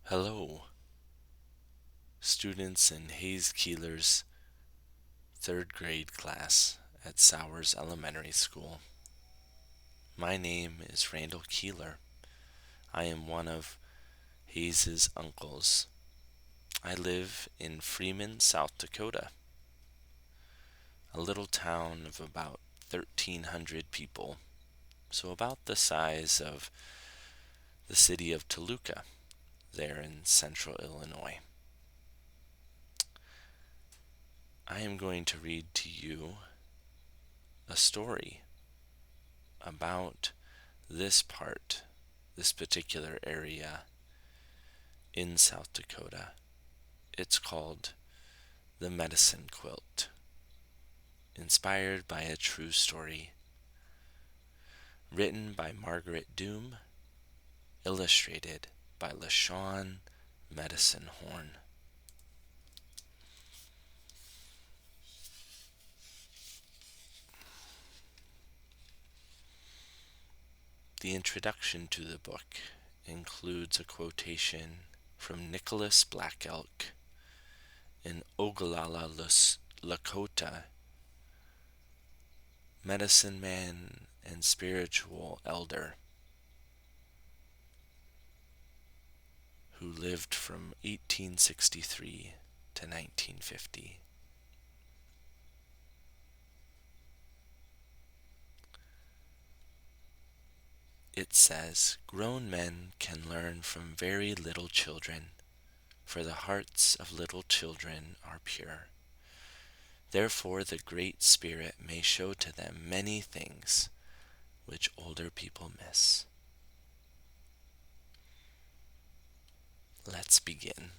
Hello, students in Hayes Keeler's third grade class at Sowers Elementary School. My name is Randall Koehler. I am one of Hayes's uncles. I live in Freeman, South Dakota, a little town of about 1,300 people, so about the size of the city of Toluca, there in central Illinois. I am going to read to you a story about this particular area in South Dakota. It's called The Medicine Quilt, inspired by a true story, written by Margaret, illustrated by LaShawn Medicine Horn. The introduction to the book includes a quotation from Nicholas Black Elk, an Ogallala Lakota medicine man and spiritual elder who lived from 1863 to 1950. It says, "Grown men can learn from very little children, for the hearts of little children are pure. Therefore the Great Spirit may show to them many things which older people miss." Let's begin.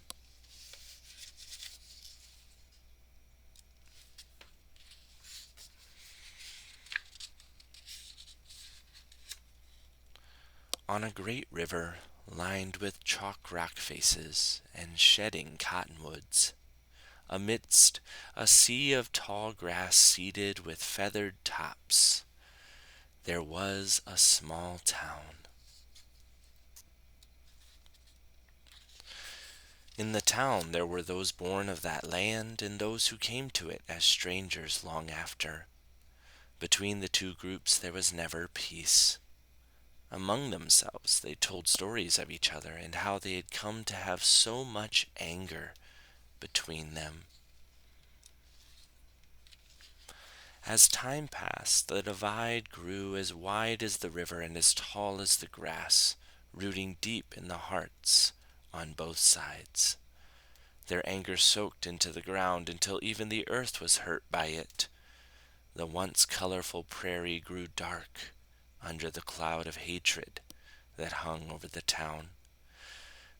On a great river, lined with chalk rock faces and shedding cottonwoods, amidst a sea of tall grass seeded with feathered tops, there was a small town. In the town there were those born of that land and those who came to it as strangers long after. Between the two groups there was never peace. Among themselves they told stories of each other and how they had come to have so much anger between them. As time passed, the divide grew as wide as the river and as tall as the grass, rooting deep in the hearts on both sides. Their anger soaked into the ground until even the earth was hurt by it. The once colorful prairie grew dark under the cloud of hatred that hung over the town.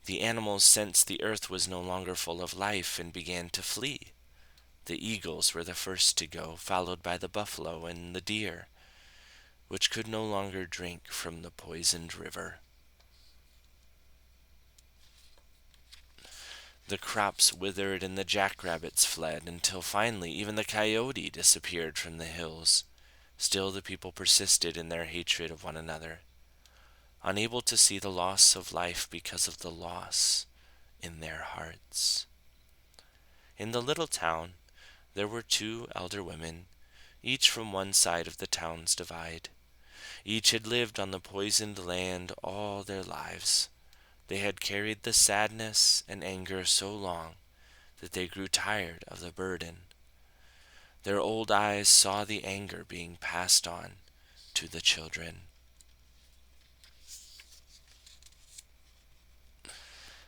The animals sensed the earth was no longer full of life and began to flee. The eagles were the first to go, followed by the buffalo and the deer, which could no longer drink from the poisoned river. The crops withered and the jackrabbits fled until finally even the coyote disappeared from the hills. Still the people persisted in their hatred of one another, unable to see the loss of life because of the loss in their hearts. In the little town, there were two elder women, each from one side of the town's divide. Each had lived on the poisoned land all their lives. They had carried the sadness and anger so long that they grew tired of the burden. Their old eyes saw the anger being passed on to the children.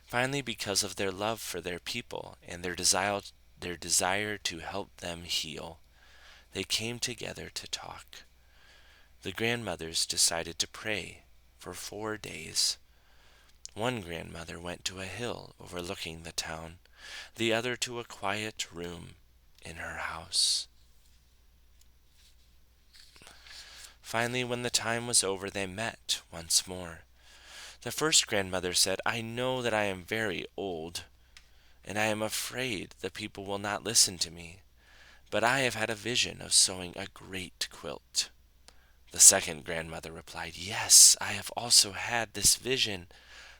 Finally, because of their love for their people and their desire to help them heal, they came together to talk. The grandmothers decided to pray for 4 days. One grandmother went to a hill overlooking the town, the other to a quiet room in her house. Finally, when the time was over, they met once more. The first grandmother said, "I know that I am very old, and I am afraid the people will not listen to me, but I have had a vision of sewing a great quilt." The second grandmother replied, "Yes, I have also had this vision,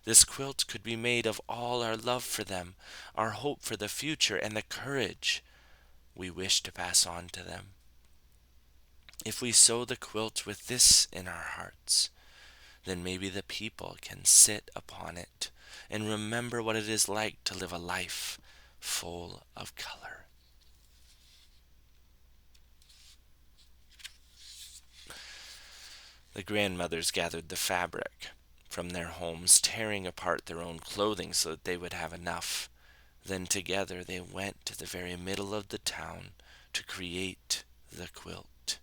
This quilt could be made of all our love for them, our hope for the future, and the courage we wish to pass on to them. If we sew the quilt with this in our hearts, then maybe the people can sit upon it and remember what it is like to live a life full of color. The grandmothers gathered the fabric from their homes, tearing apart their own clothing so that they would have enough. Then together they went to the very middle of the town to create the quilt.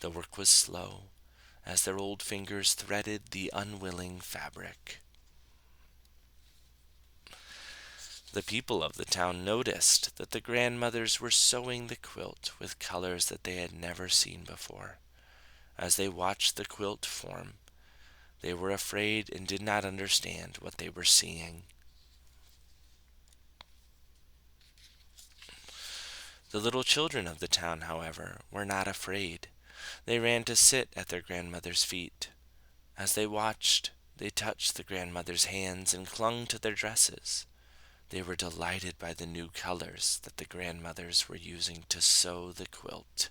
The work was slow, as their old fingers threaded the unwilling fabric. The people of the town noticed that the grandmothers were sewing the quilt with colors that they had never seen before. As they watched the quilt form, they were afraid and did not understand what they were seeing. The little children of the town, however, were not afraid. They ran to sit at their grandmother's feet. As they watched, they touched the grandmother's hands and clung to their dresses. They were delighted by the new colors that the grandmothers were using to sew the quilt.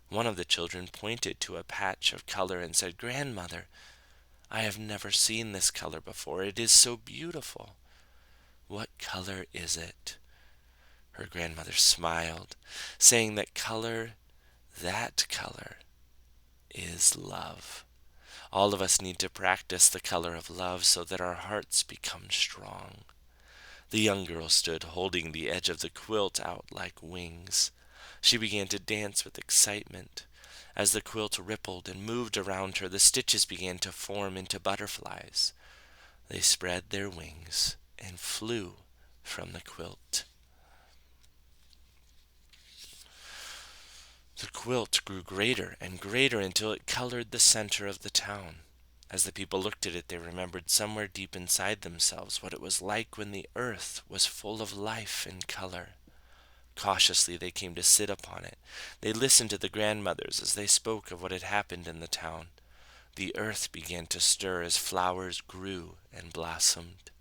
One of the children pointed to a patch of color and said, "Grandmother, I have never seen this color before. It is so beautiful." "What color is it?" Her grandmother smiled, saying that color is love. All of us need to practice the color of love so that our hearts become strong. The young girl stood holding the edge of the quilt out like wings. She began to dance with excitement. As the quilt rippled and moved around her, the stitches began to form into butterflies. They spread their wings and flew from the quilt. The quilt grew greater and greater until it colored the center of the town. As the people looked at it, they remembered somewhere deep inside themselves what it was like when the earth was full of life and color. Cautiously they came to sit upon it. They listened to the grandmothers as they spoke of what had happened in the town. The earth began to stir as flowers grew and blossomed.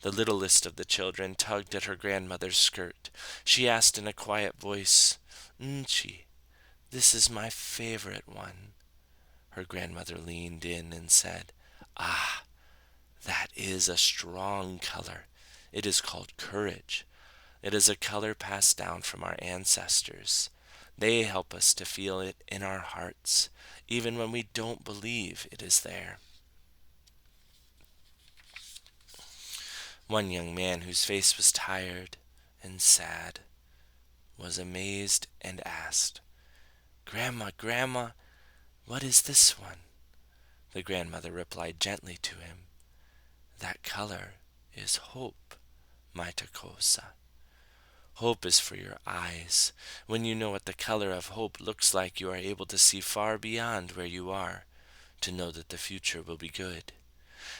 The littlest of the children tugged at her grandmother's skirt. She asked in a quiet voice, "Nchi, this is my favorite one." Her grandmother leaned in and said, "Ah, that is a strong color. It is called courage. It is a color passed down from our ancestors. They help us to feel it in our hearts, even when we don't believe it is there." One young man, whose face was tired and sad, was amazed and asked, "Grandma, Grandma, what is this one?" The grandmother replied gently to him, "That color is hope, my Takosa. Hope is for your eyes. When you know what the color of hope looks like, you are able to see far beyond where you are, to know that the future will be good."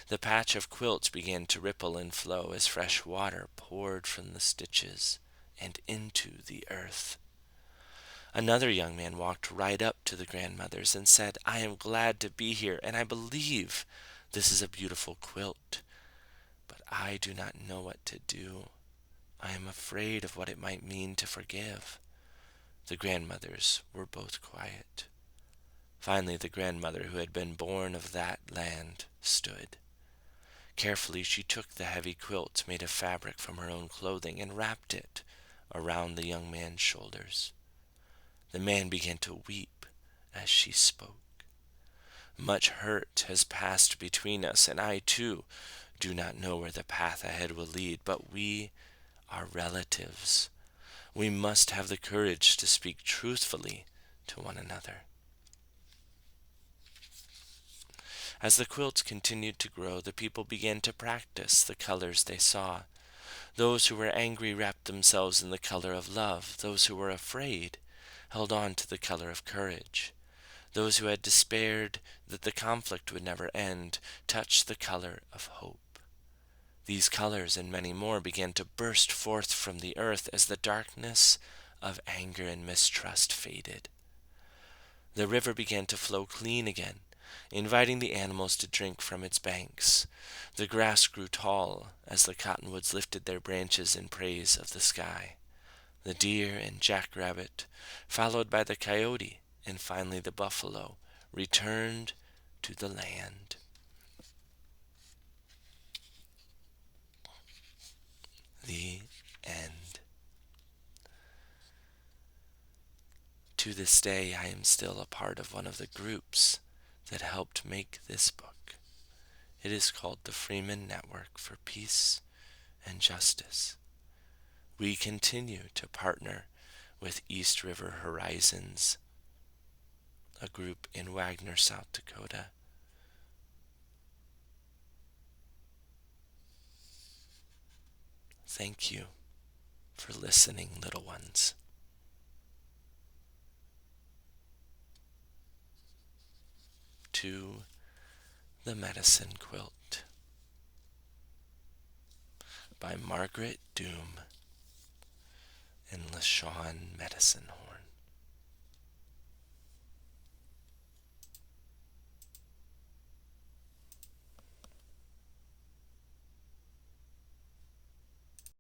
The patch of quilt began to ripple and flow as fresh water poured from the stitches and into the earth. Another young man walked right up to the grandmothers and said, "I am glad to be here, and I believe this is a beautiful quilt. But I do not know what to do. I am afraid of what it might mean to forgive." The grandmothers were both quiet. Finally, the grandmother who had been born of that land stood. Carefully, she took the heavy quilt made of fabric from her own clothing and wrapped it around the young man's shoulders. The man began to weep as she spoke. "Much hurt has passed between us, and I, too, do not know where the path ahead will lead, but we are relatives. We must have the courage to speak truthfully to one another." As the quilts continued to grow, the people began to practice the colors they saw. Those who were angry wrapped themselves in the color of love. Those who were afraid held on to the color of courage. Those who had despaired that the conflict would never end touched the color of hope. These colors and many more began to burst forth from the earth as the darkness of anger and mistrust faded. The river began to flow clean again. inviting the animals to drink from its banks. The grass grew tall as the cottonwoods lifted their branches in praise of the sky. The deer and jackrabbit, followed by the coyote and finally the buffalo, returned to the land. The end. To this day, I am still a part of one of the groups that helped make this book. It is called the Freeman Network for Peace and Justice. We continue to partner with East River Horizons, a group in Wagner, South Dakota. Thank you for listening, little ones. To the Medicine Quilt by Margaret and LaShawn Medicine Horn.